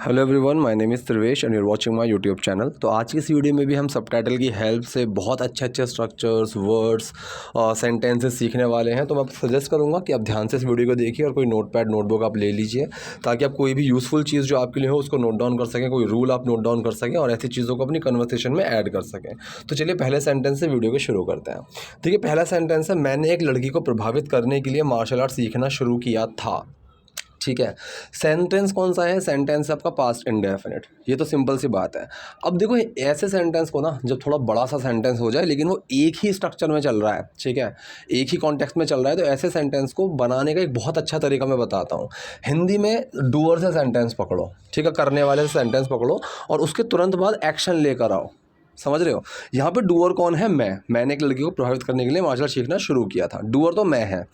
Hello everyone, my name is Trivesh and you are watching my YouTube channel. तो आज की इस वीडियो में भी हम सबटाइटल की हेल्प से बहुत अच्छे अच्छे स्ट्रक्चर्स, वर्ड्स, सेंटेंसेस सीखने वाले हैं। तो मैं सजेस्ट करूंगा कि आप ध्यान से इस वीडियो को देखिए और कोई नोटपैड नोटबुक आप ले लीजिए, ताकि आप कोई भी यूज़फुल चीज़ जो आपके लिए हो उसको नोट डाउन कर सकें, कोई रूल आप नोट डाउन कर सकें और ऐसी चीज़ों को अपनी कन्वर्सेशन में ऐड कर सकें। तो चलिए पहले सेंटेंस से वीडियो को शुरू करते हैं। देखिए, पहला सेंटेंस है, मैंने एक लड़की को प्रभावित करने के लिए मार्शल आर्ट सीखना शुरू किया था। ठीक है। सेंटेंस कौन सा है? सेंटेंस है आपका पास्ट इंडेफिनिट। ये तो सिंपल सी बात है। अब देखो, ऐसे सेंटेंस को ना, जब थोड़ा बड़ा सा सेंटेंस हो जाए लेकिन वो एक ही स्ट्रक्चर में चल रहा है, ठीक है, एक ही कॉन्टेक्स्ट में चल रहा है, तो ऐसे सेंटेंस को बनाने का एक बहुत अच्छा तरीका मैं बताता हूँ। हिंदी में डूअर से सेंटेंस पकड़ो, ठीक है, करने वाले से सेंटेंस पकड़ो और उसके तुरंत बाद एक्शन लेकर आओ। समझ रहे हो? यहाँ पे डूअर कौन है? मैंने एक लड़की को प्रभावित करने के लिए मार्शल आर्ट सीखना शुरू किया था। डूअर तो मैं है।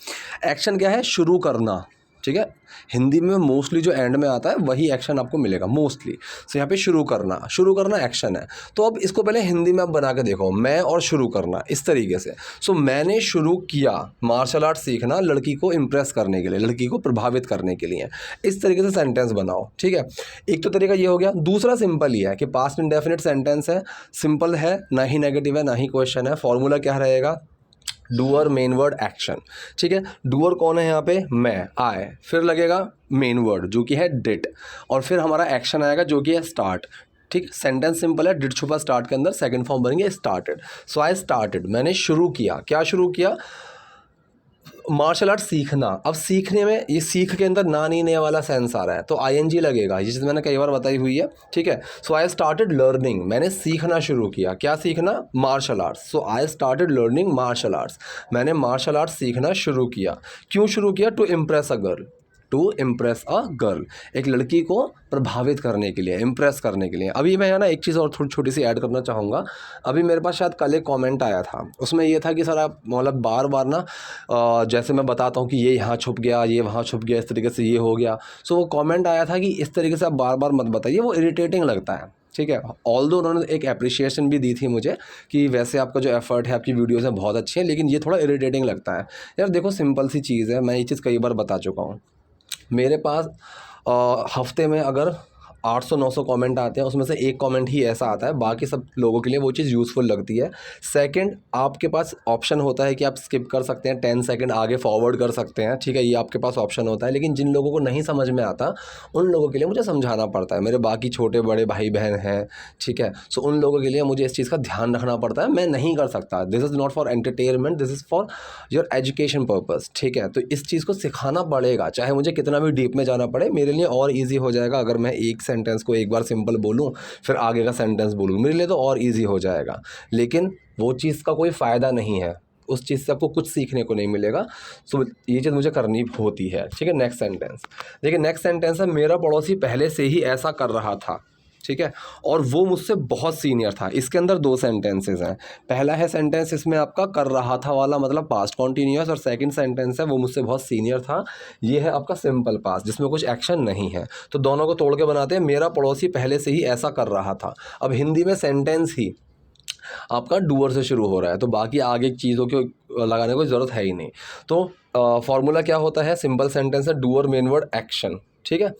एक्शन क्या है? शुरू करना। ठीक है। हिंदी में मोस्टली जो एंड में आता है वही एक्शन आपको मिलेगा मोस्टली। सो यहाँ पे शुरू करना एक्शन है। तो अब इसको पहले हिंदी में आप बना के देखो, मैं और शुरू करना, इस तरीके से। सो मैंने शुरू किया मार्शल आर्ट सीखना लड़की को इम्प्रेस करने के लिए, लड़की को प्रभावित करने के लिए। इस तरीके से सेंटेंस बनाओ। ठीक है। एक तो तरीका ये हो गया। दूसरा सिंपल ही है कि पास्ट इंडेफिनिट सेंटेंस है, सिंपल है, ना ही नेगेटिव है ना ही क्वेश्चन है। फॉर्मूला क्या रहेगा? Doer, main word, action. ठीक है। डूअर कौन है यहाँ पे? मैं, आई, फिर लगेगा मेन वर्ड जो कि है डिड, और फिर हमारा एक्शन आएगा जो कि है स्टार्ट। ठीक। सेंटेंस सिंपल है, डिड छुपा स्टार्ट के अंदर, सेकंड फॉर्म बनेंगे स्टार्टेड। सो आई स्टार्टेड, मैंने शुरू किया। क्या शुरू किया? मार्शल आर्ट सीखना। अब सीखने में ये सीख के अंदर ना नीने वाला सेंस आ रहा है, तो आईएनजी लगेगा, ये चीज़ मैंने कई बार बताई हुई है। ठीक है। सो आई स्टार्टेड लर्निंग, मैंने सीखना शुरू किया। क्या सीखना? Martial arts. So I started learning martial arts, मैंने मार्शल आर्ट्स सीखना शुरू किया। क्यों शुरू किया? To impress a girl, to impress a girl, एक लड़की को प्रभावित करने के लिए, इम्प्रेस करने के लिए। अभी मैं ना एक चीज़ और थोड़ी छोटी सी ऐड करना चाहूँगा। अभी मेरे पास शायद कल एक कमेंट आया था, उसमें ये था कि सर आप मतलब बार बार ना जैसे मैं बताता हूँ कि ये यहाँ छुप गया, ये वहाँ छुप गया, इस तरीके से ये हो गया। सो वो कमेंट आया था कि इस तरीके से आप बार बार मत बताइए, वो इरिटेटिंग लगता है। ठीक है। ऑल्दो उन्होंने एक अप्रिशिएशन भी दी थी मुझे कि वैसे आपका जो एफर्ट है, आपकी वीडियोज़ हैं बहुत अच्छी हैं, लेकिन ये थोड़ा इरिटेटिंग लगता है। यार देखो, सिंपल सी चीज़ है, मैं ये चीज़ कई बार बता चुका हूँ। मेरे पास हफ्ते में अगर 800-900 कमेंट आते हैं, उसमें से एक कमेंट ही ऐसा आता है, बाकी सब लोगों के लिए वो चीज़ यूज़फुल लगती है। सेकंड, आपके पास ऑप्शन होता है कि आप स्किप कर सकते हैं, 10 सेकंड आगे फॉरवर्ड कर सकते हैं। ठीक है, ये आपके पास ऑप्शन होता है। लेकिन जिन लोगों को नहीं समझ में आता, उन लोगों के लिए मुझे समझाना पड़ता है। मेरे बाकी छोटे बड़े भाई बहन हैं, ठीक है, सो उन लोगों के लिए मुझे इस चीज़ का ध्यान रखना पड़ता है। मैं नहीं कर सकता। This is not for entertainment, this is for your education purpose. ठीक है। तो इस चीज़ को सिखाना पड़ेगा, चाहे मुझे कितना भी डीप में जाना पड़े। मेरे लिए और ईजी हो जाएगा अगर मैं एक सेंटेंस को एक बार सिंपल बोलूँ, फिर आगे का सेंटेंस बोलूँ, मेरे लिए तो और ईजी हो जाएगा। लेकिन वो चीज़ का कोई फ़ायदा नहीं है, उस चीज़ से आपको कुछ सीखने को नहीं मिलेगा। सो ये चीज़ मुझे करनी होती है। ठीक है। नेक्स्ट सेंटेंस देखिए, नेक्स्ट सेंटेंस है, मेरा पड़ोसी पहले से ही ऐसा कर रहा था। ठीक है। और वो मुझसे बहुत सीनियर था। इसके अंदर दो सेंटेंसेस हैं। पहला है सेंटेंस इसमें आपका कर रहा था वाला, मतलब पास्ट कॉन्टीन्यूअस, और सेकंड सेंटेंस है वो मुझसे बहुत सीनियर था, ये है आपका सिंपल पास्ट जिसमें कुछ एक्शन नहीं है। तो दोनों को तोड़ के बनाते हैं, मेरा पड़ोसी पहले से ही ऐसा कर रहा था। अब हिंदी में सेंटेंस ही आपका डूअर से शुरू हो रहा है, तो बाकी आगे चीज़ों को लगाने की ज़रूरत है ही नहीं। तो फॉर्मूला क्या होता है? सिंपल सेंटेंस है, डूअर, मेन वर्ड, एक्शन। ठीक है।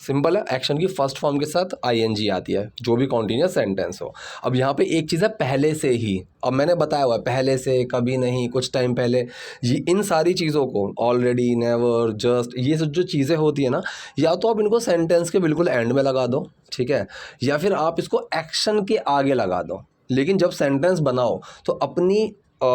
सिंपल है। एक्शन की फर्स्ट फॉर्म के साथ आईएनजी आती है, जो भी कॉन्टिन्यूअस सेंटेंस हो। अब यहाँ पे एक चीज़ है, पहले से ही। अब मैंने बताया हुआ है, पहले से, कभी नहीं, कुछ टाइम पहले, ये इन सारी चीज़ों को, ऑलरेडी, नेवर, जस्ट, ये सब जो चीज़ें होती है ना, या तो आप इनको सेंटेंस के बिल्कुल एंड में लगा दो, ठीक है, या फिर आप इसको एक्शन के आगे लगा दो। लेकिन जब सेंटेंस बनाओ तो अपनी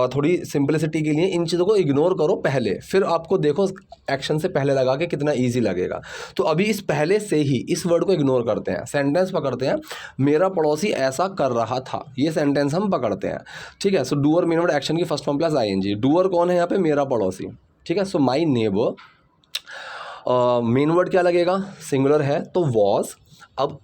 थोड़ी सिंपलिसिटी के लिए इन चीज़ों को इग्नोर करो पहले, फिर आपको देखो एक्शन से पहले लगा के कितना इजी लगेगा। तो अभी इस पहले से ही इस वर्ड को इग्नोर करते हैं, सेंटेंस पकड़ते हैं, मेरा पड़ोसी ऐसा कर रहा था, ये सेंटेंस हम पकड़ते हैं। ठीक है। So doer, main word, action की first form plus ING. Doer कौन है यहाँ पे? मेरा पड़ोसी। ठीक है। So my neighbour, main word क्या लगेगा? सिंगुलर है तो वॉज। अब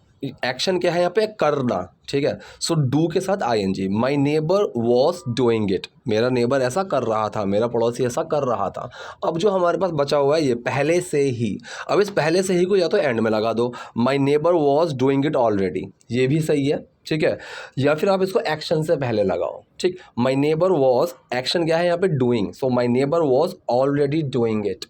एक्शन क्या है यहाँ पे? करना। ठीक है। सो डू के साथ ING. My neighbour was doing it, मेरा नेबर ऐसा कर रहा था, मेरा पड़ोसी ऐसा कर रहा था। अब जो हमारे पास बचा हुआ है ये पहले से ही। अब इस पहले से ही को या तो एंड में लगा दो, माई neighbour was doing it already, ये भी सही है। ठीक है। या फिर आप इसको एक्शन से पहले लगाओ। ठीक। माई नेबर वॉज, एक्शन क्या है यहाँ पे? Doing. So my neighbour was already doing it.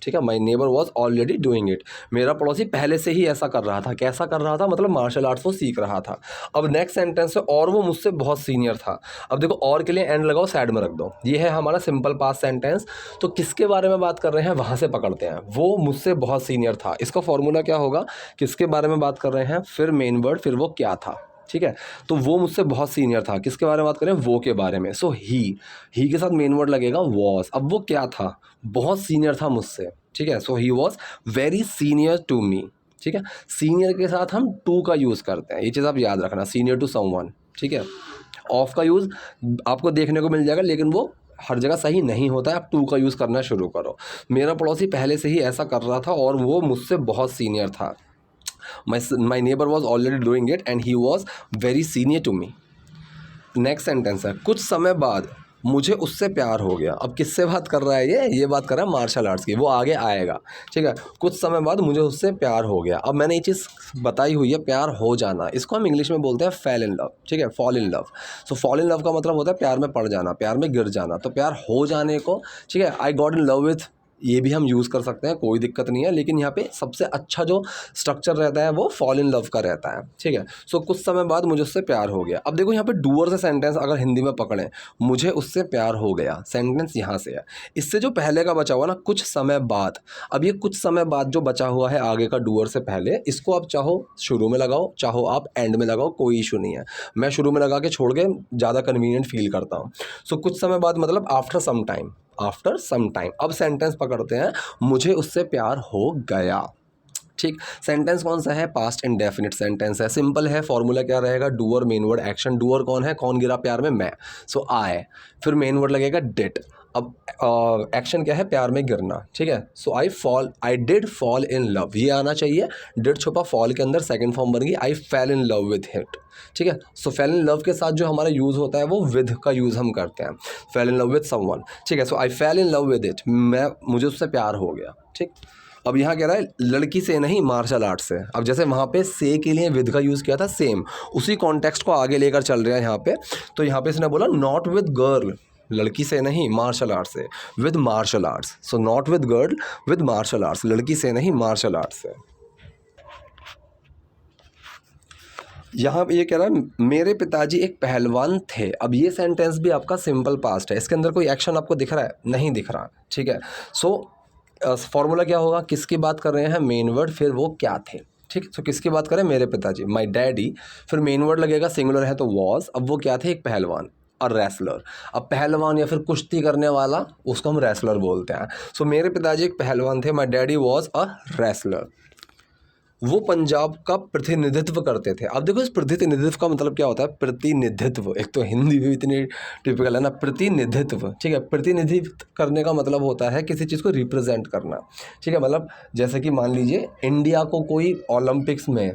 ठीक है, माई neighbour was already doing it, मेरा पड़ोसी पहले से ही ऐसा कर रहा था। कैसा कर रहा था मतलब मार्शल आर्ट्स वो सीख रहा था। अब नेक्स्ट सेंटेंस है और वो मुझसे बहुत सीनियर था। अब देखो और के लिए एंड लगाओ, साइड में रख दो, ये है हमारा सिंपल पास्ट सेंटेंस। तो किसके बारे में बात कर रहे हैं वहाँ से पकड़ते हैं, वो मुझसे बहुत सीनियर था। इसका फॉर्मूला क्या होगा, किसके बारे में बात कर रहे हैं, फिर मेन वर्ड, फिर वो क्या था। ठीक है, तो वो मुझसे बहुत सीनियर था, किसके बारे में बात करें, वो के बारे में। सो ही के साथ मेन वर्ड लगेगा वॉज। अब वो क्या था, बहुत सीनियर था मुझसे। ठीक है, so he was very senior to me. ठीक है, सीनियर के साथ हम टू का यूज़ करते हैं, ये चीज़ आप याद रखना, सीनियर टू समवन। ठीक है, ऑफ का यूज़ आपको देखने को मिल जाएगा लेकिन वो हर जगह सही नहीं होता है, आप टू का यूज़ करना शुरू करो। मेरा पड़ोसी पहले से ही ऐसा कर रहा था और वो मुझसे बहुत सीनियर था। My neighbor was already doing it and he was very senior to me. Next sentence है, कुछ समय बाद मुझे उससे प्यार हो गया। अब किससे बात कर रहा है, ये बात कर रहा है मार्शल आर्ट्स की, वो आगे आएगा। ठीक है, कुछ समय बाद मुझे उससे प्यार हो गया। अब मैंने ये चीज़ बताई हुई है, प्यार हो जाना, इसको हम इंग्लिश में बोलते हैं फेल इन लव। ठीक है, fall in love. So fall in love का मतलब होता है प्यार में पड़ जाना, प्यार में गिर जाना। तो प्यार हो जाने को, ठीक है, I got in love with, ये भी हम यूज़ कर सकते हैं, कोई दिक्कत नहीं है। लेकिन यहाँ पे सबसे अच्छा जो स्ट्रक्चर रहता है वो फॉल इन लव का रहता है। ठीक है, सो कुछ समय बाद मुझे उससे प्यार हो गया। अब देखो यहाँ पे डूअर से सेंटेंस अगर हिंदी में पकड़ें, मुझे उससे प्यार हो गया, सेंटेंस यहाँ से है। इससे जो पहले का बचा हुआ ना, कुछ समय बाद, अब ये कुछ समय बाद जो बचा हुआ है आगे का डूअर से पहले, इसको आप चाहो शुरू में लगाओ, चाहो आप एंड में लगाओ, कोई इशू नहीं है। मैं शुरू में लगा के छोड़ के ज़्यादा कन्वीनियंट फील करता हूँ। सो कुछ समय बाद मतलब after some time, after some time. अब सेंटेंस पकड़ते हैं, मुझे उससे प्यार हो गया। ठीक, सेंटेंस कौन सा है, पास्ट इंडेफिनिट सेंटेंस है, सिंपल है। फॉर्मूला क्या रहेगा, doer main word action. Doer कौन है, कौन गिरा प्यार में, मैं, सो आई, फिर मेन वर्ड लगेगा डिड। अब एक्शन क्या है, प्यार में गिरना। ठीक है, so I did fall in love, ये आना चाहिए, डिड छुपा फॉल के अंदर, सेकंड फॉर्म बन गई I fell in love with it. ठीक है, सो फेल इन लव के साथ जो हमारा यूज़ होता है वो विद का यूज़ हम करते हैं, fell in love with someone. ठीक है, so I fell in love with it, मुझे उससे प्यार हो गया। ठीक, अब यहाँ कह रहा है लड़की से नहीं मार्शल आर्ट से। अब जैसे वहाँ पे से के लिए विद का यूज़ किया था, सेम उसी कॉन्टेक्स्ट को आगे लेकर चल रहे हैं यहाँ पे। तो यहाँ पे इसने बोला नॉट विद गर्ल, लड़की से नहीं मार्शल आर्ट से, with martial arts. So not with girl, with martial arts, लड़की से नहीं मार्शल आर्ट्स से। यहाँ पे ये कह रहा है मेरे पिताजी एक पहलवान थे। अब ये सेंटेंस भी आपका सिंपल पास्ट है, इसके अंदर कोई एक्शन आपको दिख रहा है, नहीं दिख रहा। ठीक है, सो फॉर्मूला क्या होगा, किसकी बात कर रहे हैं, मेन वर्ड, फिर वो क्या थे। ठीक, तो किसकी बात करें, मेरे पिताजी, माई डैडी, फिर मेन वर्ड लगेगा, सिंगुलर है तो वॉज। अब वो क्या थे, एक पहलवान और रेसलर। अब पहलवान या फिर कुश्ती करने वाला, उसको हम रेसलर बोलते हैं। सो मेरे पिताजी एक पहलवान थे, my daddy was a wrestler. वो पंजाब का प्रतिनिधित्व करते थे। अब देखो इस प्रतिनिधित्व का मतलब क्या होता है, प्रतिनिधित्व, एक तो हिंदी भी इतनी टिपिकल है ना, प्रतिनिधित्व। ठीक है, प्रतिनिधित्व करने का मतलब होता है किसी चीज़ को रिप्रेजेंट करना। ठीक है, मतलब जैसे कि मान लीजिए इंडिया को कोई ओलंपिक्स में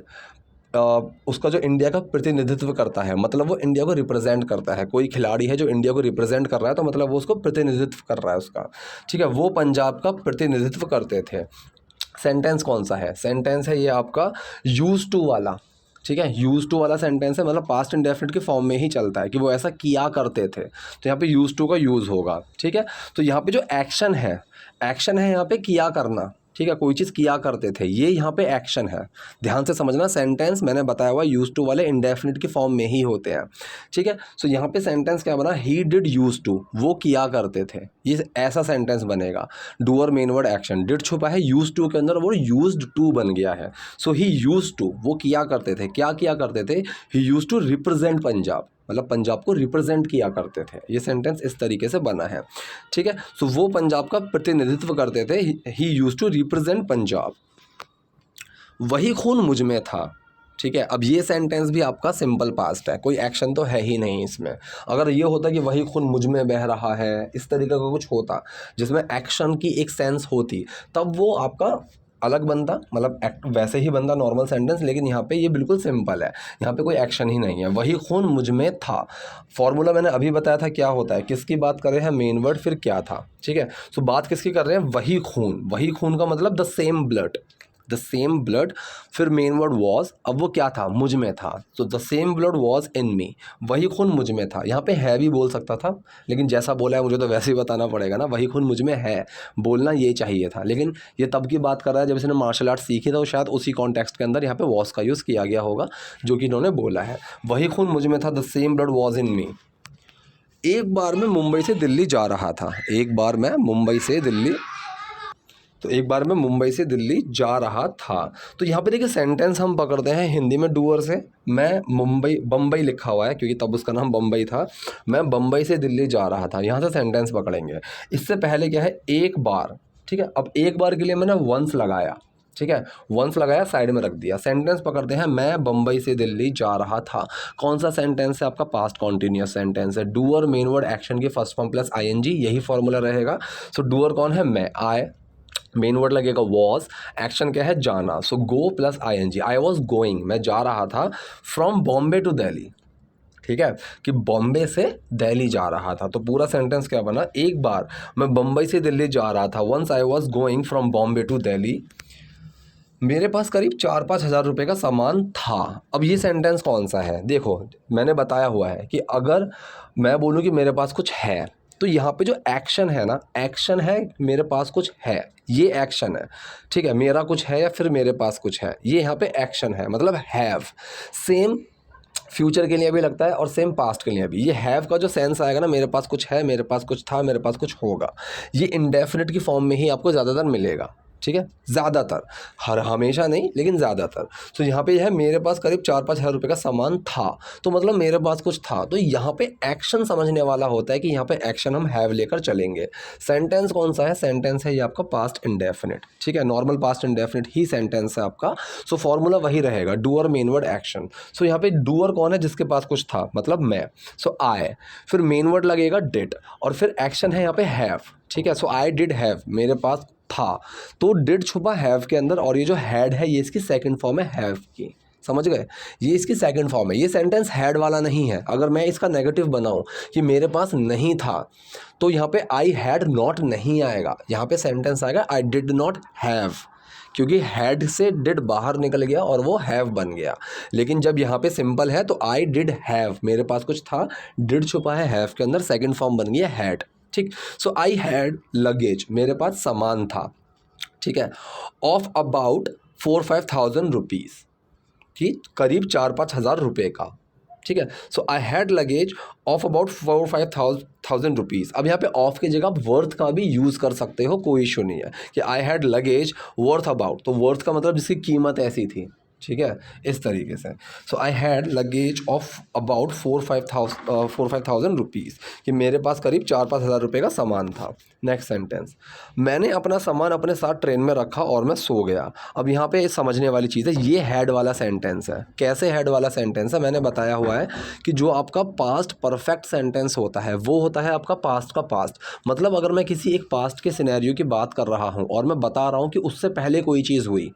उसका जो इंडिया का प्रतिनिधित्व करता है, मतलब वो इंडिया को रिप्रेजेंट करता है। कोई खिलाड़ी है जो इंडिया को रिप्रेजेंट कर रहा है, तो मतलब वो उसको प्रतिनिधित्व कर रहा है उसका। ठीक है, वो पंजाब का प्रतिनिधित्व करते थे। सेंटेंस कौन सा है, सेंटेंस है ये आपका यूज टू वाला। ठीक है, यूज टू वाला सेंटेंस है, मतलब पास्ट इंडेफिनिट के फॉर्म में ही चलता है कि वो ऐसा किया करते थे। तो यहाँ पे यूज टू का यूज़ होगा। ठीक है, तो यहाँ पे जो एक्शन है यहाँ पे किया करना। ठीक है, कोई चीज़ किया करते थे, ये यहाँ पे एक्शन है। ध्यान से समझना, सेंटेंस मैंने बताया हुआ यूज टू वाले इंडेफिनिट के फॉर्म में ही होते हैं। ठीक है, सो यहाँ पे सेंटेंस क्या बना, ही डिड यूज टू, वो किया करते थे, ये ऐसा सेंटेंस बनेगा। Doer main word action, did छुपा है यूज टू के अंदर, वो यूज्ड टू बन गया है। सो ही यूज टू, वो किया करते थे, क्या किया करते थे, ही यूज टू रिप्रेजेंट पंजाब, मतलब पंजाब को रिप्रेजेंट किया करते थे। ये सेंटेंस इस तरीके से बना है। ठीक है, सो वो पंजाब का प्रतिनिधित्व करते थे, ही यूज टू रिप्रेजेंट पंजाब। वही खून मुझ में था। ठीक है, अब ये सेंटेंस भी आपका सिंपल पास्ट है, कोई एक्शन तो है ही नहीं इसमें। अगर ये होता कि वही खून मुझ में बह रहा है, इस तरीके का कुछ होता जिसमें एक्शन की एक सेंस होती, तब वो आपका अलग बनता, मतलब वैसे ही बनता नॉर्मल सेंटेंस। लेकिन यहाँ पे ये बिल्कुल सिंपल है, यहाँ पे कोई एक्शन ही नहीं है। वही खून मुझ में था, फॉर्मूला मैंने अभी बताया था क्या होता है, किसकी बात कर रहे हैं, मेन वर्ड, फिर क्या था। ठीक है, सो बात किसकी कर रहे हैं, वही खून। वही खून का मतलब the same blood, the same blood, फिर मेन वर्ड वॉज, अब वो क्या था, मुझ में था, तो the same blood was in me, वही खून मुझ में था। यहाँ पे है भी बोल सकता था, लेकिन जैसा बोला है मुझे तो वैसे ही बताना पड़ेगा ना, वही खून मुझ में है, बोलना ये चाहिए था। लेकिन ये तब की बात कर रहा है जब इसने मार्शल आर्ट सीखी था, तो शायद उसी कॉन्टेक्स्ट के अंदर यहाँ पे वॉज का यूज़ किया गया होगा जो कि इन्होंने बोला है, वही खून मुझ में था, the same blood was in me. एक बार मैं मुंबई से दिल्ली जा रहा था, एक बार मैं मुंबई से दिल्ली, तो एक बार मैं मुंबई से दिल्ली जा रहा था। तो यहाँ पे देखिए सेंटेंस हम पकड़ते हैं हिंदी में डूअर से, मैं मुंबई, बम्बई लिखा हुआ है क्योंकि तब उसका नाम बम्बई था, मैं बम्बई से दिल्ली जा रहा था, यहाँ से सेंटेंस पकड़ेंगे। इससे पहले क्या है, एक बार, ठीक है। अब एक बार के लिए मैंने वंस लगाया, ठीक है, वंस लगाया, साइड में रख दिया। सेंटेंस पकड़ते हैं, मैं बम्बई से दिल्ली जा रहा था। कौन सा सेंटेंस है आपका, पास्ट कॉन्टिन्यूस सेंटेंस है। डूअर मेन वर्ड एक्शन की फर्स्ट फॉर्म प्लस आईएनजी, यही फॉर्मूला रहेगा। सो डूअर कौन है, मैं, आई, मेन वर्ड लगेगा वॉज, एक्शन क्या है, जाना, so go plus ING, I was going, मैं जा रहा था, फ्रॉम बॉम्बे टू दिल्ली, ठीक है, कि बॉम्बे से दिल्ली जा रहा था। तो पूरा सेंटेंस क्या बना, एक बार मैं बम्बई से दिल्ली जा रहा था, once I was going from Bombay to Delhi, मेरे पास करीब 4-5 हज़ार रुपये का सामान था। अब ये सेंटेंस कौन सा है, देखो मैंने बताया हुआ है कि अगर मैं बोलूँ कि मेरे पास कुछ है, तो यहाँ पे जो एक्शन है ना, एक्शन है मेरे पास कुछ है, ये एक्शन है, ठीक है, मेरा कुछ है या फिर मेरे पास कुछ है, ये यहाँ पे एक्शन है, मतलब हैव। सेम फ्यूचर के लिए भी लगता है और सेम पास्ट के लिए भी। ये हैव का जो सेंस आएगा ना, मेरे पास कुछ है, मेरे पास कुछ था, मेरे पास कुछ होगा, ये इंडेफिनिट की फॉर्म में ही आपको ज़्यादातर मिलेगा, ठीक है, ज़्यादातर, हर हमेशा नहीं लेकिन ज़्यादातर। तो यहाँ पे है मेरे पास करीब 4-5 हज़ार रुपये का सामान था, तो मतलब मेरे पास कुछ था, तो यहाँ पे एक्शन समझने वाला होता है कि यहाँ पे एक्शन हम हैव लेकर चलेंगे। सेंटेंस कौन सा है, सेंटेंस है ये आपका पास्ट इंडेफिनिट, ठीक है, नॉर्मल पास्ट इंडेफिनिट ही सेंटेंस है आपका। सो फॉर्मूला वही रहेगा, डूअर मेन वर्ड एक्शन। सो यहाँ पे डूअर कौन है, जिसके पास कुछ था, मतलब मैं, सो आई, फिर मेन वर्ड लगेगा डिड, और फिर एक्शन है यहाँ पे हैव, ठीक है, सो आई डिड हैव, मेरे पास था, तो डिड छुपा हैव के अंदर, और ये जो हैड है ये इसकी सेकंड फॉर्म है हैव की, समझ गए, ये इसकी सेकंड फॉर्म है। ये सेंटेंस हैड वाला नहीं है। अगर मैं इसका नेगेटिव बनाऊं कि मेरे पास नहीं था, तो यहाँ पे आई हैड नॉट नहीं आएगा, यहाँ पे सेंटेंस आएगा आई डिड नॉट हैव, क्योंकि हैड से डिड बाहर निकल गया और वो हैव बन गया। लेकिन जब यहाँ पे सिंपल है तो आई डिड हैव, मेरे पास कुछ था, डिड छुपा है हैव के अंदर, सेकंड फॉर्म बन गया हैड, ठीक। सो आई हैड लगेज, मेरे पास सामान था, ठीक है, ऑफ अबाउट 4-5,000 रुपीज़, कि करीब 4-5 हज़ार रुपये का, ठीक है। So I had luggage of about 4-5,000 rupees. अब यहाँ पे ऑफ की जगह आप वर्थ का भी यूज़ कर सकते हो, कोई इशू नहीं है, कि आई हैड लगेज वर्थ अबाउट, तो वर्थ का मतलब जिसकी कीमत ऐसी थी, ठीक है, इस तरीके से। So I had luggage of about 4-5,000 rupees, कि मेरे पास करीब 4-5 हज़ार रुपये का सामान था। नेक्स्ट सेंटेंस, मैंने अपना सामान अपने साथ ट्रेन में रखा और मैं सो गया। अब यहाँ पे समझने वाली चीज़ है, ये हैड वाला सेंटेंस है। कैसे हैड वाला सेंटेंस है, मैंने बताया हुआ है कि जो आपका पास्ट परफेक्ट सेंटेंस होता है वो होता है आपका पास्ट का पास्ट। मतलब अगर मैं किसी एक पास्ट के सिनेरियो की बात कर रहा हूँ और मैं बता रहा हूँ कि उससे पहले कोई चीज़ हुई,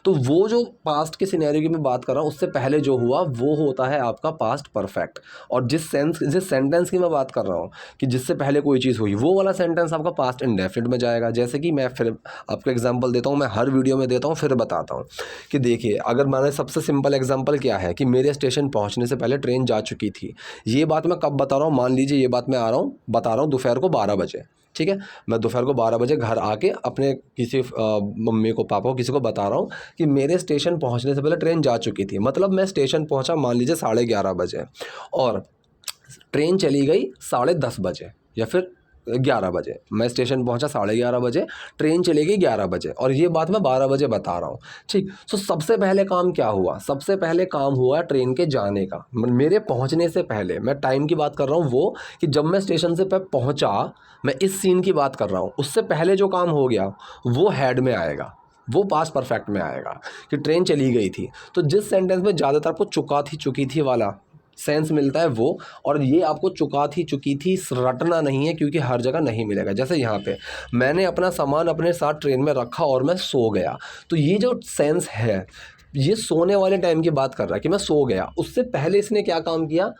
तो वो जो पास्ट के सिनेरियो की मैं बात कर रहा हूँ उससे पहले जो हुआ वो होता है आपका पास्ट परफेक्ट। और जिस सेंटेंस की मैं बात कर रहा हूँ कि जिससे पहले कोई चीज़ हुई, वो वाला सेंटेंस आपका पास्ट इंडेफिनिट में जाएगा। जैसे कि मैं फिर आपको एग्जांपल देता हूँ, मैं हर वीडियो में देता हूँ, फिर बताता हूँ कि देखिए, अगर मैंने सबसे सिंपल एग्जाम्पल क्या है कि मेरे स्टेशन पहुँचने से पहले ट्रेन जा चुकी थी। ये बात मैं कब बता रहा हूँ, मान लीजिए ये बात मैं बता रहा हूँ दोपहर को 12 बजे, ठीक है। मैं दोपहर को 12 बजे घर आके अपने किसी मम्मी को, पापा को, किसी को बता रहा हूँ कि मेरे स्टेशन पहुँचने से पहले ट्रेन जा चुकी थी। मतलब मैं स्टेशन पहुँचा मान लीजिए 11:30 बजे और ट्रेन चली गई 10:30 बजे या फिर 11 बजे। मैं स्टेशन पहुंचा 11:30 बजे, ट्रेन चली गई 11 बजे, और ये बात मैं 12 बजे बता रहा हूँ, ठीक। सो सबसे पहले काम क्या हुआ, सबसे पहले काम हुआ ट्रेन के जाने का, मेरे पहुंचने से पहले। मैं टाइम की बात कर रहा हूँ वो कि जब मैं स्टेशन से पहुंचा, मैं इस सीन की बात कर रहा हूँ। उससे पहले जो काम हो गया वो हैड में आएगा, वो पास्ट परफेक्ट में आएगा कि ट्रेन चली गई थी। तो जिस सेंटेंस में ज़्यादातर आपको चुकी थी वाला सेंस मिलता है वो, और ये आपको चुकी थी रटना नहीं है क्योंकि हर जगह नहीं मिलेगा। जैसे यहाँ पे मैंने अपना सामान अपने साथ ट्रेन में रखा और मैं सो गया, तो ये जो सेंस है ये सोने वाले टाइम की बात कर रहा है कि मैं सो गया। उससे पहले इसने क्या काम किया,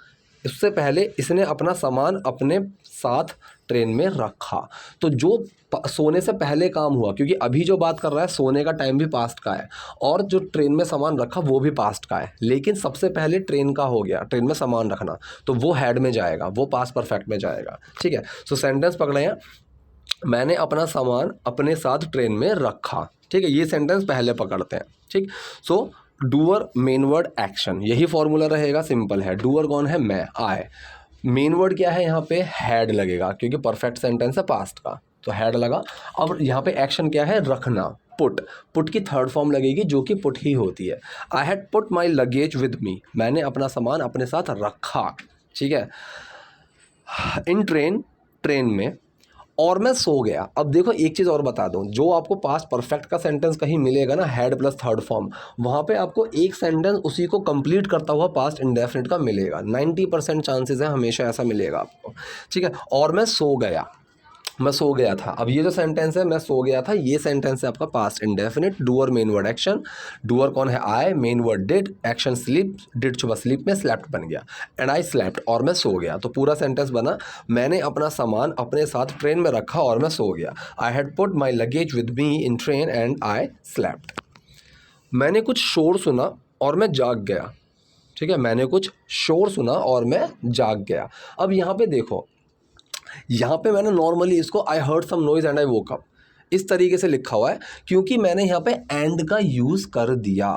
इससे पहले इसने अपना सामान अपने साथ ट्रेन में रखा। तो जो सोने से पहले काम हुआ, क्योंकि अभी जो बात कर रहा है सोने का टाइम भी पास्ट का है और जो ट्रेन में सामान रखा वो भी पास्ट का है, लेकिन सबसे पहले ट्रेन का हो गया, ट्रेन में सामान रखना, तो वो हैड में जाएगा, वो पास्ट परफेक्ट में जाएगा। ठीक है, सो सेंटेंस पकड़े हैं, मैंने अपना सामान अपने साथ ट्रेन में रखा। ठीक है, ये सेंटेंस पहले पकड़ते हैं। ठीक, सो डूअर मेन वर्ड एक्शन, यही फॉर्मूला रहेगा, सिंपल है। डूअर कौन है? मैं, आई। मेन वर्ड क्या है यहाँ पे? हैड लगेगा, क्योंकि परफेक्ट सेंटेंस है पास्ट का, तो हैड लगा। अब यहाँ पे एक्शन क्या है? रखना, पुट। पुट की थर्ड फॉर्म लगेगी जो कि पुट ही होती है। I had put my luggage with me, मैंने अपना सामान अपने साथ रखा। ठीक है, इन ट्रेन, ट्रेन में, और मैं सो गया। अब देखो एक चीज़ और बता दूं, जो आपको पास्ट परफेक्ट का सेंटेंस कहीं मिलेगा ना, हैड प्लस थर्ड फॉर्म, वहाँ पे आपको एक सेंटेंस उसी को कंप्लीट करता हुआ पास्ट इंडेफिनिट का मिलेगा। 90% चांसेस है, हमेशा ऐसा मिलेगा आपको। ठीक है, और मैं सो गया, मैं सो गया था। अब ये जो सेंटेंस है मैं सो गया था, ये सेंटेंस है आपका past indefinite. Doer main word action, doer कौन है? I, main word did, action sleep, did सुबह स्लीप में स्लेप्ट बन गया, एंड आई स्लेप्ट, और मैं सो गया। तो पूरा सेंटेंस बना, मैंने अपना सामान अपने साथ ट्रेन में रखा और मैं सो गया। I had put my luggage with me in train and I slept. मैंने कुछ शोर सुना और मैं जाग गया। ठीक है, मैंने कुछ शोर सुना और मैं जाग गया। अब यहाँ पे देखो, यहाँ पे मैंने नॉर्मली इसको I heard some noise and I woke up इस तरीके से लिखा हुआ है, क्योंकि मैंने यहाँ पे एंड का यूज़ कर दिया।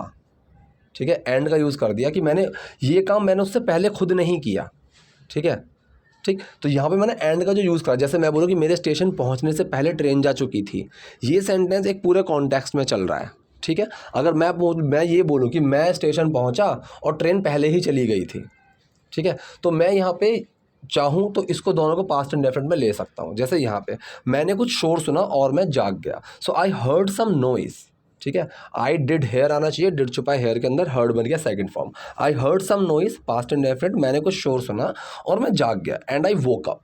ठीक है, एंड का यूज़ कर दिया कि मैंने ये काम मैंने उससे पहले खुद नहीं किया। ठीक है, ठीक, तो यहाँ पे मैंने एंड का जो यूज़ करा, जैसे मैं बोलूँ कि मेरे स्टेशन पहुँचने से पहले ट्रेन जा चुकी थी, ये सेंटेंस एक पूरे कॉन्टेक्स्ट में चल रहा है। ठीक है, अगर मैं ये बोलूँ कि मैं स्टेशन पहुँचा और ट्रेन पहले ही चली गई थी, ठीक है, तो मैं यहाँ पे चाहूँ तो इसको दोनों को पास्ट इंडेफिनिट में ले सकता हूँ। जैसे यहाँ पे मैंने कुछ शोर सुना और मैं जाग गया, सो आई हर्ड सम नॉइज। ठीक है, आई डिड हेयर आना चाहिए, डिड छुपा हेयर के अंदर, हर्ड बन गया second form. I heard some noise, past indefinite, मैंने कुछ शोर सुना और मैं जाग गया, एंड आई वोक अप।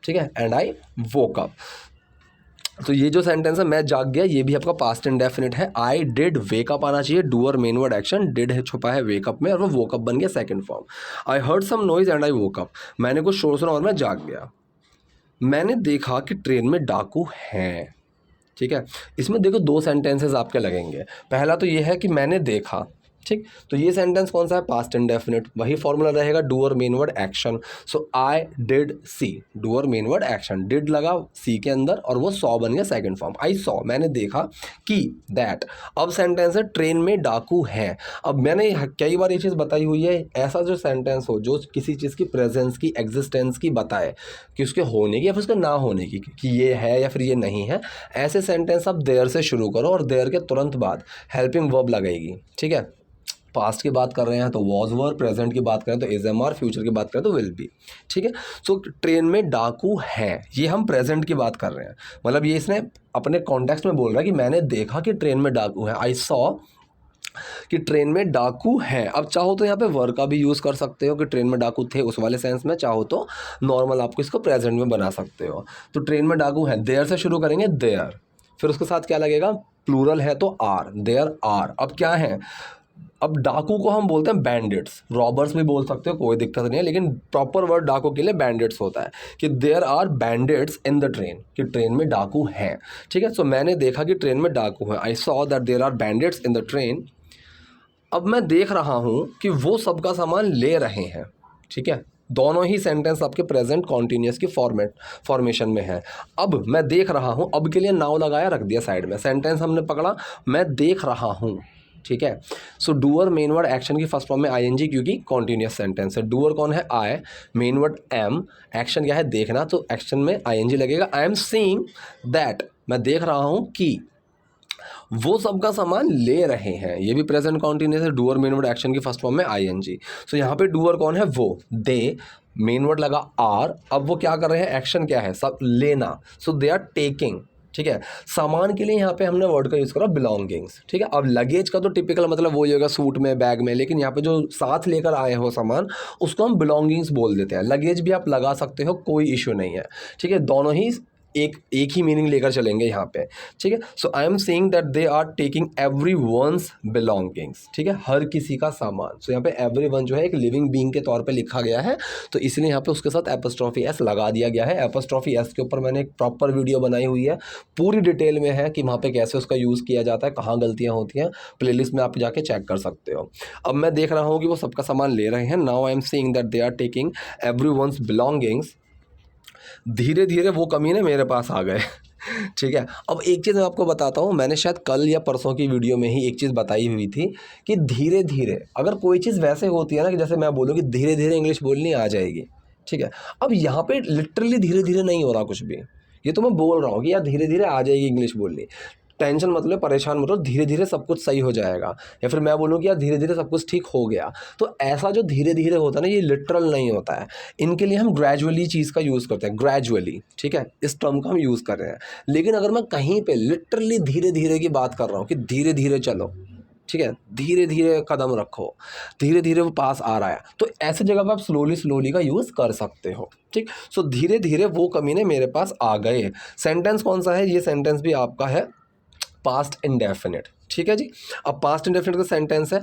ठीक है, एंड आई वोक अप। तो ये जो सेंटेंस है मैं जाग गया, ये भी आपका पास्ट इंडेफिनिट है। आई डिड वेक अप आना चाहिए, doer main word action, did है छुपा है वेक अप में, और वो वोक अप बन गया second form. I heard some noise and I woke up, मैंने कुछ शोर सुना और मैं जाग गया। मैंने देखा कि ट्रेन में डाकू हैं। ठीक है, इसमें देखो दो सेंटेंसेस आपके लगेंगे। पहला तो ये है कि मैंने देखा, ठीक, तो ये सेंटेंस कौन सा है? पास्ट इंडेफिनिट, वही फॉर्मूला रहेगा, doer main word action. So I did see, doer main word action, did लगा सी के अंदर और वो सॉ बन गया सेकंड फॉर्म। आई सॉ, मैंने देखा कि, दैट। अब सेंटेंस है ट्रेन में डाकू हैं। अब मैंने कई बार ये चीज़ बताई हुई है, ऐसा जो सेंटेंस हो जो किसी चीज़ की प्रेजेंस की, एग्जिस्टेंस की बताए, कि उसके होने की या फिर उसके ना होने की, कि ये है या फिर ये नहीं है, ऐसे सेंटेंस आप देयर से शुरू करो और देयर के तुरंत बाद हेल्पिंग वर्ब लगेगी। ठीक है, पास्ट की बात कर रहे हैं तो वॉज वर, प्रेजेंट की बात करें तो इज एम आर, फ्यूचर की बात करें तो विल बी। ठीक है, सो ट्रेन में डाकू हैं, ये हम प्रेजेंट की बात कर रहे हैं, मतलब ये इसने अपने कॉन्टेक्स्ट में बोल रहा है कि मैंने देखा कि ट्रेन में डाकू हैं, आई सॉ कि ट्रेन में डाकू हैं। अब चाहो तो यहाँ पे वर का भी यूज़ कर सकते हो कि ट्रेन में डाकू थे उस वाले सेंस में, चाहो तो नॉर्मल आपको इसको प्रेजेंट में बना सकते हो। तो ट्रेन में डाकू हैं, देयर से शुरू करेंगे, देयर, फिर उसके साथ क्या लगेगा? प्लूरल है तो आर, देयर आर। अब क्या है? अब डाकू को हम बोलते हैं बैंडिट्स, रॉबर्स भी बोल सकते हो, कोई दिक्कत नहीं है, लेकिन प्रॉपर वर्ड डाकू के लिए बैंडिट्स होता है, कि there are bandits in the train, कि ट्रेन में डाकू हैं। ठीक है, सो मैंने देखा कि ट्रेन में डाकू हैं, I saw that there are bandits in the train. अब मैं देख रहा हूँ कि वो सबका सामान ले रहे हैं। ठीक है, दोनों ही सेंटेंस आपके प्रेजेंट कॉन्टीन्यूअस की फॉर्मेशन में है। अब मैं देख रहा हूँ, अब के लिए नाउ लगाया, रख दिया साइड में, सेंटेंस हमने पकड़ा, मैं देख रहा हूँ। ठीक है, so doer main word action की फर्स्ट फॉर्म में आईएनजी, क्योंकि कॉन्टीन्यूअस सेंटेंस है। डूअर कौन है? I, main word am, action क्या है? देखना, तो एक्शन में आईएनजी लगेगा। आई एम सीइंग दैट, मैं देख रहा हूँ कि वो सबका सामान ले रहे हैं, ये भी प्रेजेंट कॉन्टीन्यूअस है, डूअर मेन वर्ड एक्शन की फर्स्ट फॉर्म में आईएनजी। सो यहाँ पे डूअर कौन है? वो, दे, मेन वर्ड लगा आर, अब वो क्या कर रहे हैं? एक्शन क्या है? सब लेना, सो दे आर टेकिंग। ठीक है, सामान के लिए यहाँ पे हमने वर्ड का यूज़ करा बिलोंगिंग्स। ठीक है, अब लगेज का तो टिपिकल मतलब वही होगा, सूट में, बैग में, लेकिन यहाँ पे जो साथ लेकर आए हो सामान, उसको हम बिलोंगिंग्स बोल देते हैं। लगेज भी आप लगा सकते हो, कोई इशू नहीं है। ठीक है, दोनों ही एक ही मीनिंग लेकर चलेंगे यहाँ पे, ठीक है। So I am saying that they are taking every one's belongings, ठीक है, हर किसी का सामान। सो यहाँ पे एवरी वन जो है एक लिविंग बीइंग के तौर पे लिखा गया है, तो इसलिए यहाँ पे उसके साथ एपोस्ट्रोफी एस लगा दिया गया है। एपोस्ट्रोफी एस के ऊपर मैंने एक प्रॉपर वीडियो बनाई हुई है, पूरी डिटेल में है कि वहाँ पे कैसे उसका यूज़ किया जाता है, कहाँ गलतियाँ होती हैं, प्लेलिस्ट में आप जाके चेक कर सकते हो। अब मैं देख रहा हूँ कि वो सबका सामान ले रहे हैं। Now I am seeing that they are taking everyone's belongings. धीरे धीरे वो कमीने मेरे पास आ गए ठीक है। अब एक चीज़ मैं आपको बताता हूँ, मैंने शायद कल या परसों की वीडियो में ही एक चीज़ बताई हुई थी कि धीरे धीरे अगर कोई चीज़ वैसे होती है ना कि जैसे मैं बोलूँ कि धीरे धीरे इंग्लिश बोलनी आ जाएगी, ठीक है। अब यहाँ पे लिटरली धीरे धीरे नहीं हो रहा कुछ भी, ये तो मैं बोल रहा हूँ कि यार धीरे धीरे आ जाएगी इंग्लिश बोलनी, टेंशन मतलब परेशान मतलब धीरे धीरे सब कुछ सही हो जाएगा, या फिर मैं बोलूँ कि यार धीरे धीरे सब कुछ ठीक हो गया। तो ऐसा जो धीरे धीरे होता है ना, ये लिटरल नहीं होता है। इनके लिए हम ग्रेजुअली चीज़ का यूज़ करते हैं, ग्रेजुअली, ठीक है, इस टर्म का हम यूज़ कर रहे हैं। लेकिन अगर मैं कहीं पे लिटरली धीरे धीरे की बात कर रहा हूँ कि धीरे धीरे चलो, ठीक है, धीरे धीरे कदम रखो, धीरे धीरे वो पास आ रहा है, तो ऐसे जगह पर आप स्लोली स्लोली का यूज़ कर सकते हो, ठीक। सो धीरे धीरे वो कमीने मेरे पास आ गए। सेंटेंस कौन सा है, ये सेंटेंस भी आपका है पास्ट इंडेफिनिट, ठीक है जी। अब पास्ट इंडेफिनिट का सेंटेंस है,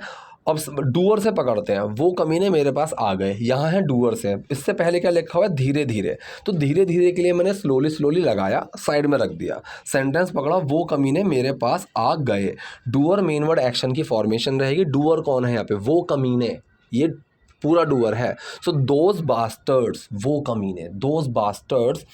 अब डूअर से पकड़ते हैं, वो कमीने मेरे पास आ गए, यहाँ है डूअर से, इससे पहले क्या लिखा हुआ है धीरे धीरे, तो धीरे धीरे के लिए मैंने स्लोली स्लोली लगाया, साइड में रख दिया, सेंटेंस पकड़ा, वो कमीने मेरे पास आ गए। डूअर मेन वर्ड एक्शन की फॉर्मेशन रहेगी। डूअर कौन है यहाँ पे, वो कमीने, ये पूरा डूअर है। सो दोज बास्टर्ड्स, वो कमीने, दोज बास्टर्ड्स,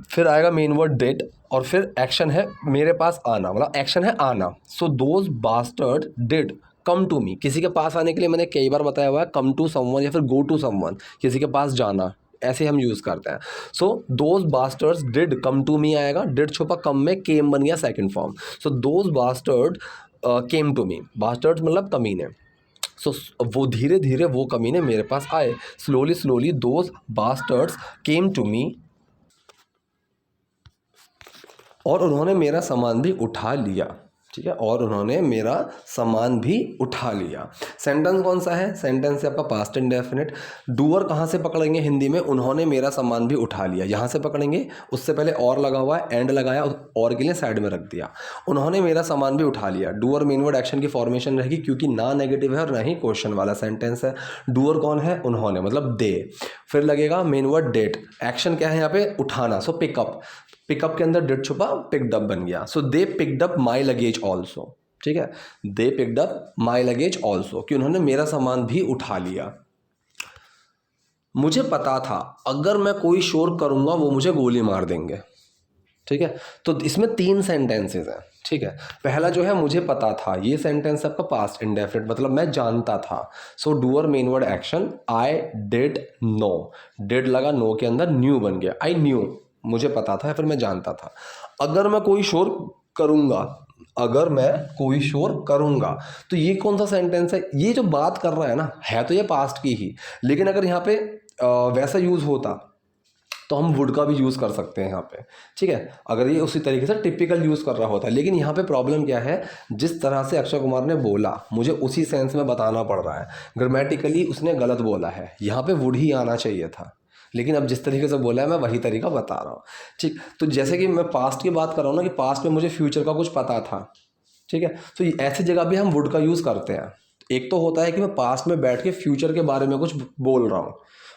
फिर आएगा मेन वर्ड डिड, और फिर एक्शन है मेरे पास आना, मतलब एक्शन है आना। So those bastard did come to me, किसी के पास आने के लिए मैंने कई बार बताया हुआ है कम टू समवन या फिर गो टू समवन, किसी के पास जाना, ऐसे हम यूज़ करते हैं। So those bastards did come to me आएगा, डिड छुपा कम में, केम बन गया second form. So those bastard came to me, bastard मतलब कमीने। सो वो धीरे धीरे वो कमीने मेरे पास आए, slowly slowly those bastards came to me, और उन्होंने मेरा सामान भी उठा लिया, ठीक है, और उन्होंने मेरा सामान भी उठा लिया। सेंटेंस कौन सा है, सेंटेंस है आपका पास्ट इंडेफिनिट। डूअर कहाँ से पकड़ेंगे हिंदी में, उन्होंने मेरा सामान भी उठा लिया, यहाँ से पकड़ेंगे, उससे पहले और लगा हुआ है, एंड लगाया, और के लिए साइड में रख दिया, उन्होंने मेरा सामान भी उठा लिया। डूअर मेन वर्ड एक्शन की फॉर्मेशन रहेगी, क्योंकि ना नेगेटिव है और ना ही क्वेश्चन वाला सेंटेंस है। डूअर कौन है, उन्होंने, मतलब दे, फिर लगेगा मेन वर्ड डेट, एक्शन क्या है यहाँ पे, उठाना, सो पिकअप, पिकअप के अंदर डिड छुपा, पिकड अप बन गया। So they picked up my luggage also, ठीक है, they picked up my luggage also, कि उन्होंने मेरा सामान भी उठा लिया। मुझे पता था अगर मैं कोई शोर करूंगा वो मुझे गोली मार देंगे, ठीक है। तो इसमें 3 सेंटेंसेस हैं, ठीक है। पहला जो है मुझे पता था, ये सेंटेंस आपका पास्ट इंडेफिनिट, मतलब मैं जानता था। So doer main word action, I did know, did लगा, नो के अंदर न्यू बन गया, आई न्यू, मुझे पता था, फिर मैं जानता था। अगर मैं कोई शोर करूंगा, अगर मैं कोई शोर करूंगा, तो ये कौन सा सेंटेंस है, ये जो बात कर रहा है ना, है तो ये पास्ट की ही, लेकिन अगर यहाँ पे वैसा यूज होता तो हम वुड का भी यूज़ कर सकते हैं यहाँ पे, ठीक है, अगर ये उसी तरीके से टिपिकल यूज़ कर रहा होता है। लेकिन यहाँ पे प्रॉब्लम क्या है, जिस तरह से अक्षय कुमार ने बोला मुझे उसी सेंस में बताना पड़ रहा है, ग्रामेटिकली उसने गलत बोला है, यहाँ पे वुड ही आना चाहिए था, लेकिन अब जिस तरीके से बोला है मैं वही तरीका बता रहा हूँ, ठीक। तो जैसे कि मैं पास्ट की बात कर रहा हूँ ना, कि पास्ट में मुझे फ्यूचर का कुछ पता था, ठीक है, तो ऐसी जगह भी हम वुड का यूज़ करते हैं। एक तो होता है कि मैं पास्ट में बैठ के फ्यूचर के बारे में कुछ बोल रहा हूँ,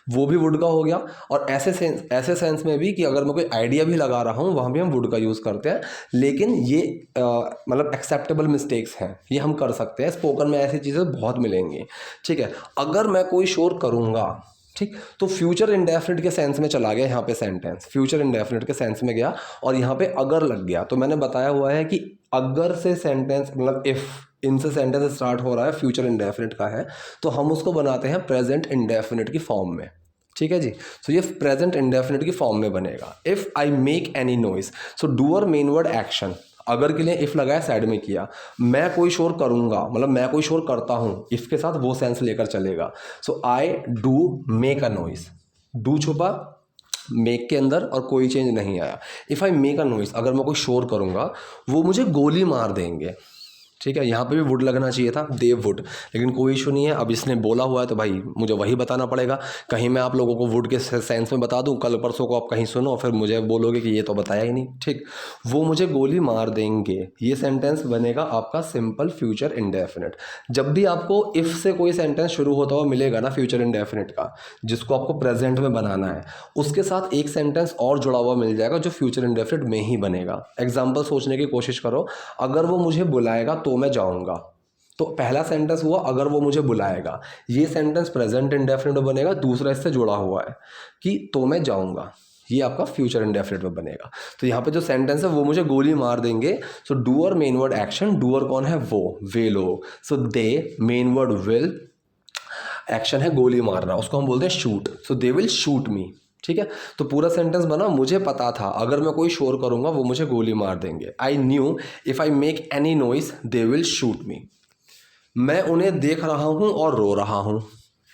वो भी वुड का हो गया, और ऐसे सेंस में भी कि अगर मैं कोई आइडिया भी लगा रहा हूँ वहाँ भी हम वुड का यूज़ करते हैं। लेकिन ये मतलब एक्सेप्टेबल मिस्टेक्स हैं, ये हम कर सकते हैं, स्पोकन में ऐसी चीज़ें बहुत मिलेंगी, ठीक है। अगर मैं कोई शोर करूँगा, ठीक, तो फ्यूचर इंडेफिनिट के सेंस में चला गया यहाँ पे सेंटेंस, फ्यूचर इंडेफिनिट के सेंस में गया, और यहाँ पे अगर लग गया। तो मैंने बताया हुआ है कि अगर से सेंटेंस, मतलब इफ़, इनसे सेंटेंस स्टार्ट हो रहा है, फ्यूचर इंडेफिनिट का है, तो हम उसको बनाते हैं प्रेजेंट इंडेफिनिट की फॉर्म में, ठीक है जी। सो ये प्रेजेंट इंडेफिनिट की फॉर्म में बनेगा। If I make any noise, so doer main word action, अगर के लिए इफ़ लगाया, साइड में किया, मैं कोई शोर करूंगा, मतलब मैं कोई शोर करता हूँ, इफ़ के साथ वो सेंस लेकर चलेगा। So I do make a noise, do छुपा, मेक के अंदर, और कोई चेंज नहीं आया। If I make a noise, अगर मैं कोई शोर करूंगा वो मुझे गोली मार देंगे, ठीक है, यहाँ पे भी वुड लगना चाहिए था, दे वुड, लेकिन कोई इशू नहीं है। अब इसने बोला हुआ है तो भाई मुझे वही बताना पड़ेगा। कहीं मैं आप लोगों को वुड के सेंस में बता दूं, कल परसों को आप कहीं सुनो फिर मुझे बोलोगे कि ये तो बताया ही नहीं। ठीक, वो मुझे गोली मार देंगे, ये सेंटेंस बनेगा आपका सिंपल फ्यूचर इंडेफिनिट। जब भी आपको इफ़ से कोई सेंटेंस शुरू होता हुआ मिलेगा ना फ्यूचर इंडेफिनिट का, जिसको आपको प्रेजेंट में बनाना है, उसके साथ एक सेंटेंस और जुड़ा हुआ मिल जाएगा जो फ्यूचर इंडेफिनिट में ही बनेगा। एग्जाम्पल सोचने की कोशिश करो, अगर वो मुझे बुलाएगा तो मैं जाऊंगा, तो पहला सेंटेंस हुआ अगर वो मुझे बुलाएगा, ये सेंटेंस प्रेजेंट इंडेफिनिट में बनेगा, दूसरा इससे जुड़ा हुआ है कि तो मैं जाऊंगा, ये आपका फ्यूचर इंडेफिनिट में बनेगा। तो यहाँ पे जो सेंटेंस है वो मुझे गोली मार देंगे, so doer main word action, doer कौन है, वो वे लोग, so they main word will, action है गोली मारना, उसको हम बोलते हैं shoot, so they will shoot me. ठीक है, तो पूरा सेंटेंस बना, मुझे पता था अगर मैं कोई शोर करूंगा वो मुझे गोली मार देंगे। I knew if I make any noise they will shoot मी। मैं उन्हें देख रहा हूं और रो रहा हूं।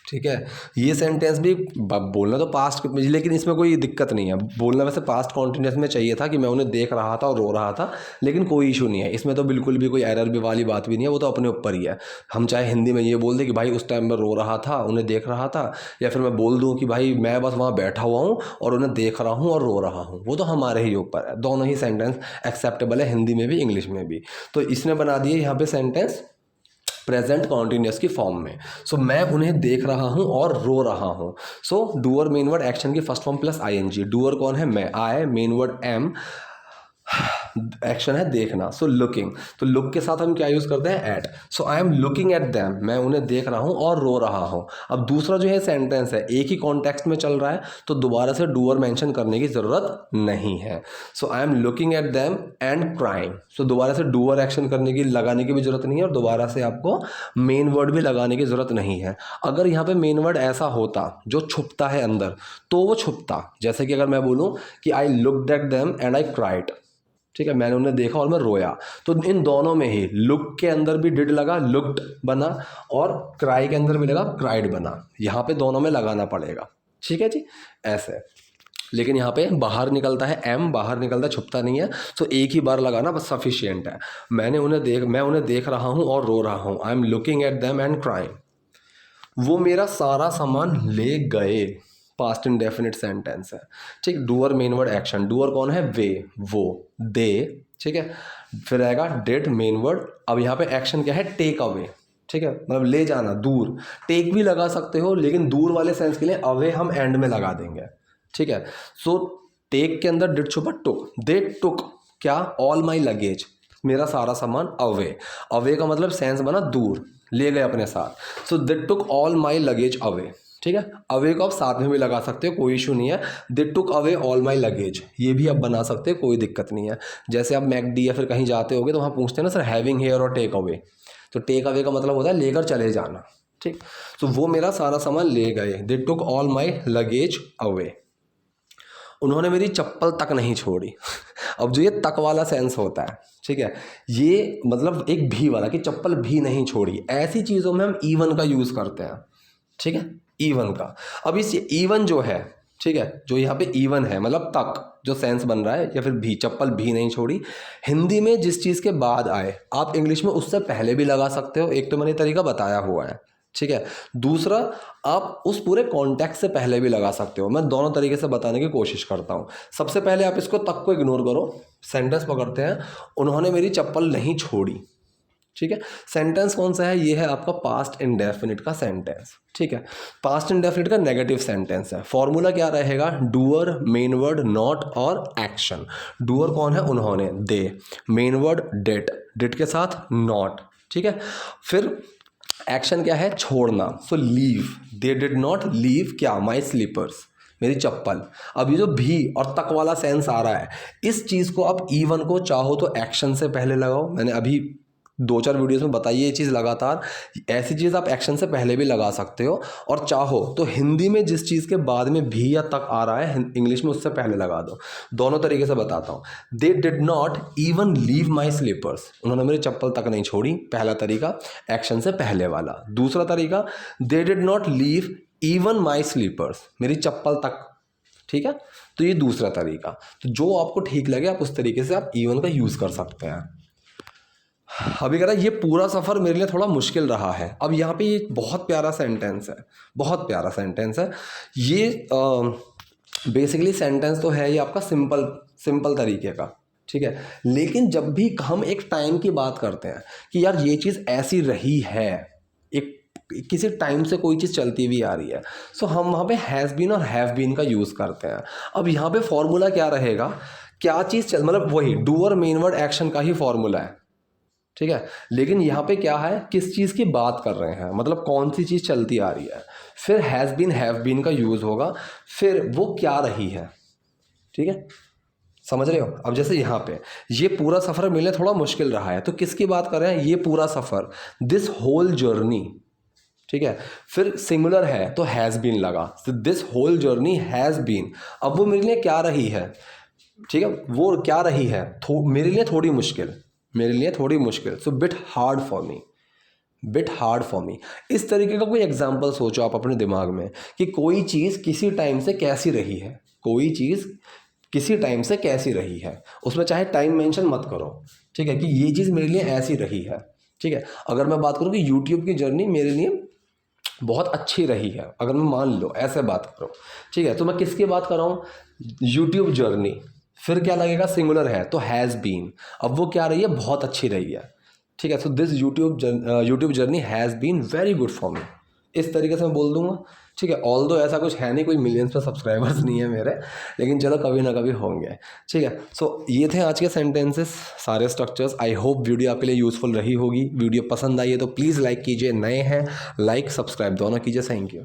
ठीक है, ये सेंटेंस भी बोलना तो पास्ट, लेकिन इसमें कोई दिक्कत नहीं है, बोलना वैसे पास्ट कॉन्टिन्यूस में चाहिए था कि मैं उन्हें देख रहा था और रो रहा था, लेकिन कोई इशू नहीं है इसमें, तो बिल्कुल भी कोई एरर भी वाली बात भी नहीं है, वो तो अपने ऊपर ही है। हम चाहे हिंदी में ये बोल दें कि भाई उस टाइम मैं रो रहा था, उन्हें देख रहा था, या फिर मैं बोल दूँ कि भाई मैं बस वहाँ बैठा हुआ हूँ और उन्हें देख रहा हूँ और रो रहा हूँ, वो तो हमारे ही ऊपर है। दोनों ही सेंटेंस एक्सेप्टेबल है, हिंदी में भी इंग्लिश में भी। तो इसने बना दिए यहाँ पे सेंटेंस प्रेजेंट कॉन्टिन्यूस की फॉर्म में। सो मैं उन्हें देख रहा हूं और रो रहा हूं। So doer main word action की first form plus ING, doer कौन है, मैं, I main word am, action है देखना, सो लुकिंग, तो लुक के साथ हम क्या यूज करते हैं, at. So I am looking at them, मैं उन्हें देख रहा हूं और रो रहा हूं। अब दूसरा जो है सेंटेंस है एक ही कॉन्टेक्स्ट में चल रहा है, तो दोबारा से डूअर मेंशन करने की जरूरत नहीं है। So I am looking at them and crying, so दोबारा से डूअर एक्शन करने की लगाने की भी जरूरत नहीं है, और दोबारा से आपको मेन वर्ड भी लगाने की जरूरत नहीं है। अगर यहाँ पे मेन वर्ड ऐसा होता जो छुपता है अंदर, तो वो छुपता, जैसे कि अगर मैं बोलूँ कि I looked at them and I cried, ठीक है, मैंने उन्हें देखा और मैं रोया, तो इन दोनों में ही लुक के अंदर भी डिड लगा, लुक्ड बना, और क्राई के अंदर भी लगा, क्राइड बना। यहाँ पे दोनों में लगाना पड़ेगा। ठीक है जी, ऐसे। लेकिन यहाँ पे बाहर निकलता है एम, बाहर निकलता, छुपता नहीं है, तो एक ही बार लगाना बस सफिशियंट है। मैं उन्हें देख रहा हूँ और रो रहा हूँ, आई am looking at them and crying. वो मेरा सारा सामान ले गए, पास्ट इंडेफिनिट सेंटेंस है। ठीक, doer main word action, doer कौन है, वे, वो, दे। ठीक है, फिर आएगा डिड मेन वर्ड। अब यहाँ पे एक्शन क्या है, टेक अवे। ठीक है, मतलब ले जाना, दूर, टेक भी लगा सकते हो, लेकिन दूर वाले सेंस के लिए अवे हम एंड में लगा देंगे। ठीक है, सो टेक के अंदर डिड छुपा, टुक, दे टुक क्या, ऑल माई लगेज, मेरा सारा सामान अवे। अवे का मतलब सेंस बना दूर, ले गए अपने साथ, so they took all my luggage away. ठीक है, अवे को आप साथ में भी लगा सकते हो, कोई इशू नहीं है। They took away all my luggage, ये भी आप बना सकते हो, कोई दिक्कत नहीं है। जैसे आप मैकडी या फिर कहीं जाते होगे तो वहाँ पूछते हैं ना सर हैविंग हेयर और टेक अवे, तो टेक अवे का मतलब होता है लेकर चले जाना। ठीक, तो वो मेरा सारा सामान ले गए, they took all my luggage away. उन्होंने मेरी चप्पल तक नहीं छोड़ी। अब जो ये तक वाला सेंस होता है, ठीक है, ये मतलब एक भी वाला कि चप्पल भी नहीं छोड़ी, ऐसी चीज़ों में हम इवन का यूज़ करते हैं। ठीक है, इवन का। अब इस इवन जो है, ठीक है, जो यहाँ पे इवन है मतलब तक जो सेंस बन रहा है, या फिर भी, चप्पल भी नहीं छोड़ी, हिंदी में जिस चीज़ के बाद आए आप इंग्लिश में उससे पहले भी लगा सकते हो। एक तो मैंने तरीका बताया हुआ है, ठीक है, दूसरा आप उस पूरे कॉन्टेक्स्ट से पहले भी लगा सकते हो। मैं दोनों तरीके से बताने की कोशिश करता हूँ। सबसे पहले आप इसको तक को इग्नोर करो, सेंटेंस पकड़ते हैं, उन्होंने मेरी चप्पल नहीं छोड़ी। ठीक है, सेंटेंस कौन सा है, ये है आपका पास्ट इंडेफिनिट का सेंटेंस। ठीक है, पास्ट इंडेफिनिट का नेगेटिव सेंटेंस है। फॉर्मूला क्या रहेगा, डूअर मेन वर्ड नॉट और एक्शन। डूअर कौन है, उन्होंने, दे, मेन वर्ड डिड, डिड के साथ नॉट। ठीक है, फिर एक्शन क्या है, छोड़ना, so leave, they did not leave क्या, माई स्लीपर्स, मेरी चप्पल। अब ये जो भी और तक वाला सेंस आ रहा है, इस चीज़ को आप इवन को चाहो तो एक्शन से पहले लगाओ। मैंने अभी 2-4 वीडियोस में बताई ये चीज़ लगातार, ऐसी चीज़ आप एक्शन से पहले भी लगा सकते हो, और चाहो तो हिंदी में जिस चीज़ के बाद में भी या तक आ रहा है इंग्लिश में उससे पहले लगा दो। दोनों तरीके से बताता हूँ। They did not even leave my slippers, उन्होंने मेरी चप्पल तक नहीं छोड़ी, पहला तरीका एक्शन से पहले वाला। दूसरा तरीका, they did not leave even my slippers, मेरी चप्पल तक। ठीक है, तो ये दूसरा तरीका। तो जो आपको ठीक लगे आप उस तरीके से आप इवन का यूज़ कर सकते हैं। अभी कह रहा है ये पूरा सफ़र मेरे लिए थोड़ा मुश्किल रहा है। अब यहाँ पे ये बहुत प्यारा सेंटेंस है, बहुत प्यारा सेंटेंस है ये। बेसिकली सेंटेंस तो है ये आपका सिंपल सिंपल तरीके का, ठीक है। लेकिन जब भी हम एक टाइम की बात करते हैं कि यार ये चीज़ ऐसी रही है, एक किसी टाइम से कोई चीज़ चलती हुई आ रही है, सो हम वहाँ पे हैज़ बीन और हैव बीन का यूज़ करते हैं। अब यहाँ पे फॉर्मूला क्या रहेगा, क्या चीज़ चल, मतलब वही डू और मेन वर्ड एक्शन का ही फॉर्मूला है, ठीक है। लेकिन यहाँ पे क्या है, किस चीज़ की बात कर रहे हैं, मतलब कौन सी चीज़ चलती आ रही है, फिर हैज़ बीन हैव बीन का यूज़ होगा, फिर वो क्या रही है, ठीक है। समझ रहे हो। अब जैसे यहाँ पे ये पूरा सफ़र मिलने थोड़ा मुश्किल रहा है, तो किसकी बात कर रहे हैं, ये पूरा सफ़र, दिस होल जर्नी, ठीक है। फिर सिंगुलर है तो हैज़ बीन लगा, this whole journey has been. अब वो मेरे लिए क्या रही है, ठीक है, वो क्या रही है, मेरे लिए थोड़ी मुश्किल, मेरे लिए थोड़ी मुश्किल, so bit hard for me, bit hard for me. इस तरीके का कोई एग्जाम्पल सोचो आप अपने दिमाग में कि कोई चीज़ किसी टाइम से कैसी रही है, कोई चीज़ किसी टाइम से कैसी रही है, उसमें चाहे टाइम मेंशन मत करो, ठीक है, कि ये चीज़ मेरे लिए ऐसी रही है, ठीक है। अगर मैं बात करूँ कि यूट्यूब की जर्नी मेरे लिए बहुत अच्छी रही है, अगर मैं मान लो ऐसे बात करूँ, ठीक है, तो मैं किसकी बात कर रहा हूँ, यूट्यूब जर्नी, फिर क्या लगेगा, सिंगुलर है तो हैज़ बीन। अब वो क्या रही है, बहुत अच्छी रही है, ठीक है। So this YouTube journey has been very good for me, इस तरीके से मैं बोल दूंगा, ठीक है। ऑल दो ऐसा कुछ है नहीं, कोई मिलियंस में सब्सक्राइबर्स नहीं है मेरे, लेकिन चलो कभी ना कभी होंगे, ठीक है। सो ये थे आज के सेंटेंसेस, सारे स्ट्रक्चर्स। आई होप वीडियो आपके लिए यूज़फुल रही होगी। वीडियो पसंद आई है तो प्लीज़ लाइक कीजिए, नए हैं लाइक सब्सक्राइब दोनों कीजिए। Thank you.